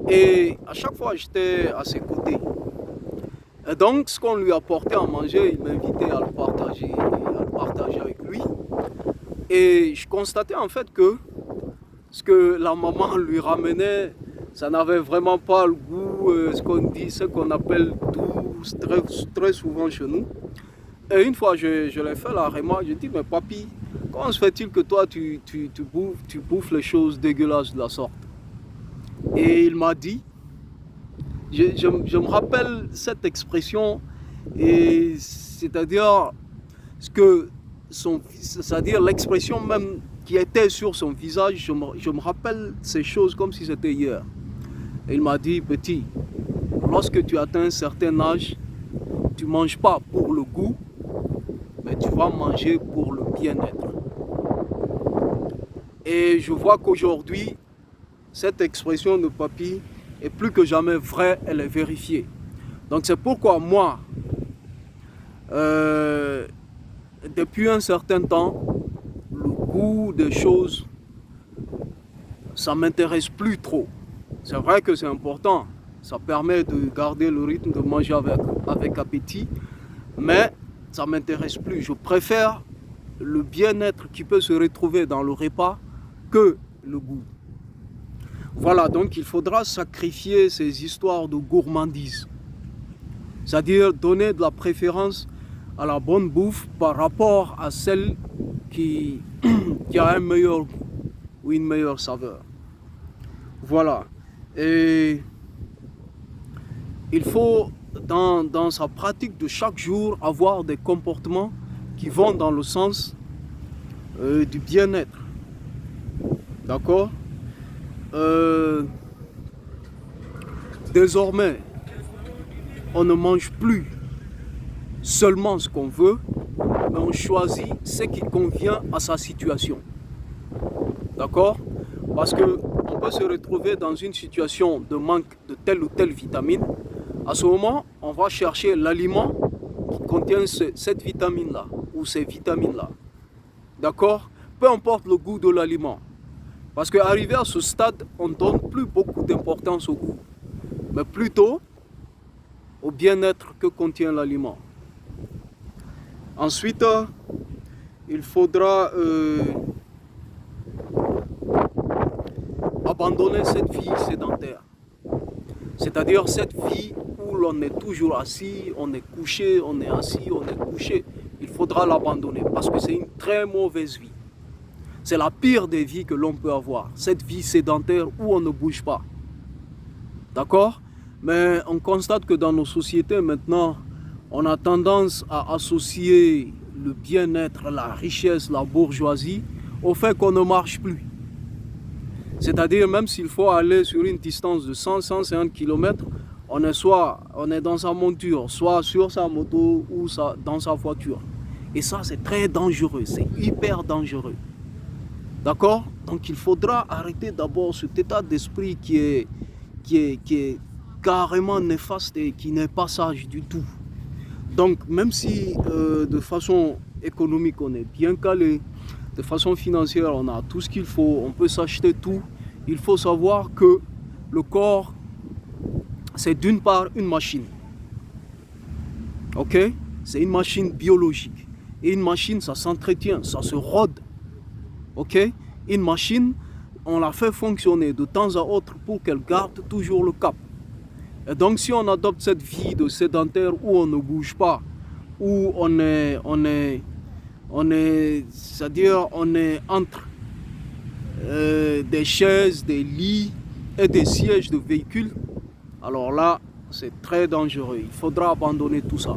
Et à chaque fois, j'étais à ses côtés. Et donc, ce qu'on lui apportait à manger, il m'invitait à le partager avec lui. Et je constatais en fait que ce que la maman lui ramenait, ça n'avait vraiment pas le goût, ce qu'on appelle doux, très souvent chez nous. Et une fois, je l'ai fait la remarque, je dis, mais papy, comment se fait-il que toi, tu bouffes les choses dégueulasses de la sorte? Et il m'a dit, je me rappelle cette expression, et c'est-à-dire ce que c'est-à-dire l'expression même qui était sur son visage, je me rappelle ces choses comme si c'était hier. Et il m'a dit, petit, lorsque tu atteins un certain âge, tu ne manges pas pour le goût, mais tu vas manger pour le bien-être. Et je vois qu'aujourd'hui, cette expression de papy est plus que jamais vraie, elle est vérifiée. Donc c'est pourquoi moi, depuis un certain temps, le goût des choses, ça ne m'intéresse plus trop. C'est vrai que c'est important, ça permet de garder le rythme, de manger avec appétit, mais ça ne m'intéresse plus. Je préfère le bien-être qui peut se retrouver dans le repas que le goût. Voilà, donc il faudra sacrifier ces histoires de gourmandise. C'est-à-dire donner de la préférence à la bonne bouffe par rapport à celle qui a un meilleur goût ou une meilleure saveur. Voilà. Et il faut, dans sa pratique de chaque jour, avoir des comportements qui vont dans le sens du bien-être. D'accord? Désormais, on ne mange plus seulement ce qu'on veut, mais on choisit ce qui convient à sa situation. D'accord? Parce qu'on peut se retrouver dans une situation de manque de telle ou telle vitamine. À ce moment, on va chercher l'aliment qui contient cette vitamine-là ou ces vitamines-là. D'accord? Peu importe le goût de l'aliment. Parce qu'arrivé à ce stade, on ne donne plus beaucoup d'importance au goût, mais plutôt au bien-être que contient l'aliment. Ensuite, il faudra abandonner cette vie sédentaire. C'est-à-dire cette vie où l'on est toujours assis, on est couché, on est assis, on est couché. Il faudra l'abandonner parce que c'est une très mauvaise vie. C'est la pire des vies que l'on peut avoir. Cette vie sédentaire où on ne bouge pas. D'accord? Mais on constate que dans nos sociétés maintenant, on a tendance à associer le bien-être, la richesse, la bourgeoisie au fait qu'on ne marche plus. C'est-à-dire même s'il faut aller sur une distance de 100-150 km, on est dans sa monture, soit sur sa moto ou dans sa voiture. Et ça, c'est très dangereux, c'est hyper dangereux. D'accord? Donc il faudra arrêter d'abord cet état d'esprit qui est carrément néfaste et qui n'est pas sage du tout. Donc même si de façon économique on est bien calé, de façon financière on a tout ce qu'il faut, on peut s'acheter tout, il faut savoir que le corps c'est d'une part une machine. Ok? C'est une machine biologique. Et une machine ça s'entretient, ça se rôde. Ok? Une machine, on la fait fonctionner de temps à autre pour qu'elle garde toujours le cap. Et donc si on adopte cette vie de sédentaire où on ne bouge pas, où c'est-à-dire on est entre des chaises, des lits et des sièges de véhicules, alors là c'est très dangereux. Il faudra abandonner tout ça.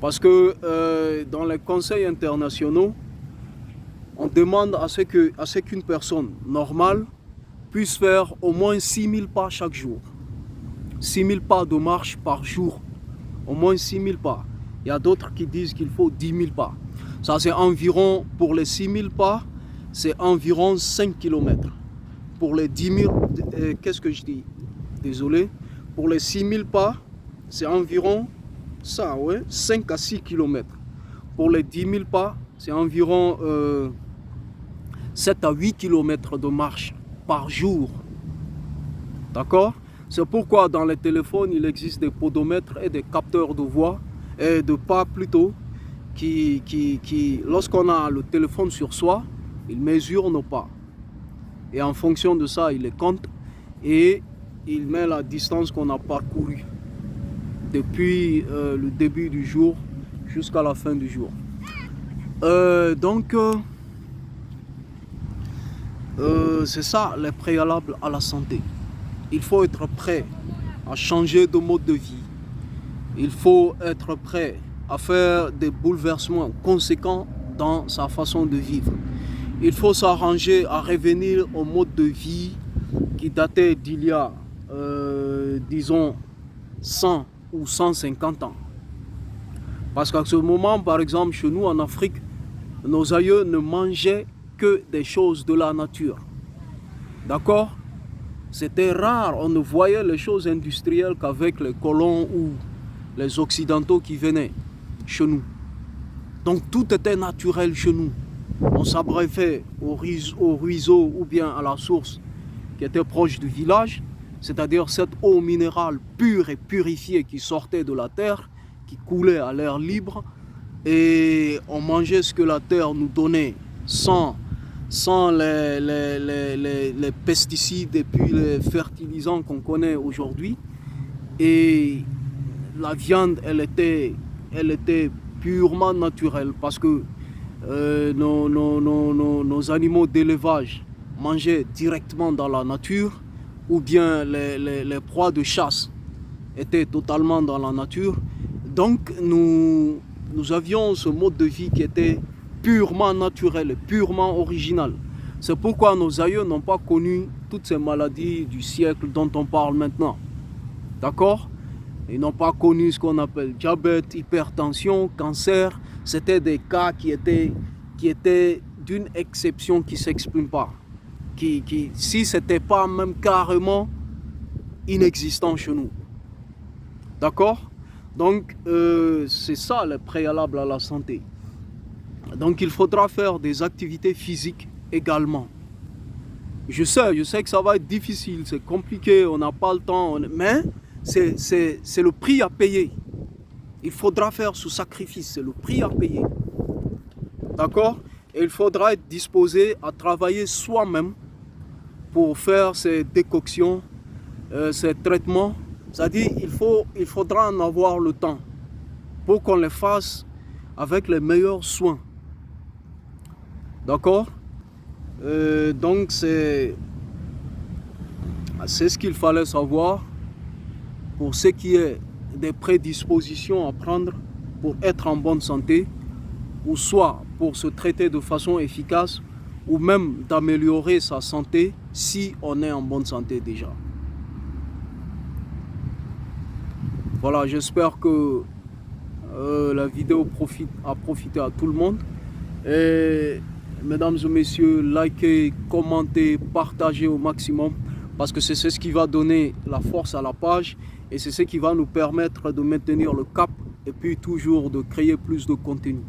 Parce que dans les conseils internationaux, on demande à ce qu'une personne normale puisse faire au moins 6000 pas chaque jour. 6000 pas de marche par jour. Au moins 6000 pas. Il y a d'autres qui disent qu'il faut 10 000 pas. Ça c'est environ, pour les 6000 pas, c'est environ 5 km. Pour les 10 000, qu'est-ce que je dis? Désolé. Pour les 6000 pas, c'est environ ça, ouais, 5 à 6 km. Pour les 10 000 pas, c'est environ 7 à 8 km de marche par jour. D'accord? C'est pourquoi dans les téléphones, il existe des podomètres et des capteurs de voix, et de pas plutôt, qui lorsqu'on a le téléphone sur soi, il mesure nos pas. Et en fonction de ça, il les compte et il met la distance qu'on a parcourue depuis le début du jour jusqu'à la fin du jour. C'est ça les préalables à la santé. Il faut être prêt à changer de mode de vie. Il faut être prêt à faire des bouleversements conséquents dans sa façon de vivre. Il faut s'arranger à revenir au mode de vie qui datait d'il y a, disons, 100 ou 150 ans. Parce qu'à ce moment, par exemple, chez nous en Afrique, nos aïeux ne mangeaient que des choses de la nature. D'accord? C'était rare, on ne voyait les choses industrielles qu'avec les colons ou les occidentaux qui venaient chez nous. Donc tout était naturel chez nous. On s'abreuvait au ruisseau ou bien à la source qui était proche du village, c'est-à-dire cette eau minérale pure et purifiée qui sortait de la terre, qui coulait à l'air libre, et on mangeait ce que la terre nous donnait sans les pesticides et puis les fertilisants qu'on connaît aujourd'hui. Et la viande, elle était purement naturelle parce que nos animaux d'élevage mangeaient directement dans la nature, ou bien les proies de chasse étaient totalement dans la nature. Donc nous avions ce mode de vie qui était purement naturel et purement original. C'est pourquoi nos aïeux n'ont pas connu toutes ces maladies du siècle dont on parle maintenant. D'accord? Ils n'ont pas connu ce qu'on appelle diabète, hypertension, cancer. C'était des cas qui étaient d'une exception qui ne s'exprime pas. Si ce n'était pas même carrément inexistant chez nous. D'accord? Donc, c'est ça le préalable à la santé. Donc, il faudra faire des activités physiques également. Je sais que ça va être difficile, c'est compliqué, on n'a pas le temps, mais c'est le prix à payer. Il faudra faire ce sacrifice, c'est le prix à payer. D'accord? Et il faudra être disposé à travailler soi-même pour faire ces décoctions, ces traitements. C'est-à-dire il faudra en avoir le temps pour qu'on les fasse avec les meilleurs soins. D'accord? Donc c'est ce qu'il fallait savoir pour ce qui est des prédispositions à prendre pour être en bonne santé, ou soit pour se traiter de façon efficace, ou même d'améliorer sa santé si on est en bonne santé déjà. Voilà, j'espère que la vidéo a profité à tout le monde. Et mesdames et messieurs, likez, commentez, partagez au maximum, parce que c'est ce qui va donner la force à la page et c'est ce qui va nous permettre de maintenir le cap et puis toujours de créer plus de contenu.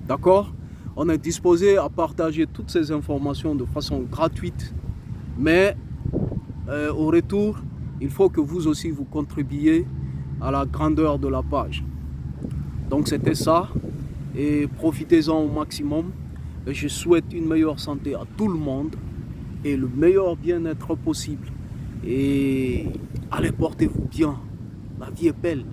D'accord? On est disposé à partager toutes ces informations de façon gratuite, mais au retour, il faut que vous aussi vous contribuiez à la grandeur de la page. Donc c'était ça, et profitez-en au maximum. Et je souhaite une meilleure santé à tout le monde et le meilleur bien-être possible. Et allez, portez-vous bien, la vie est belle.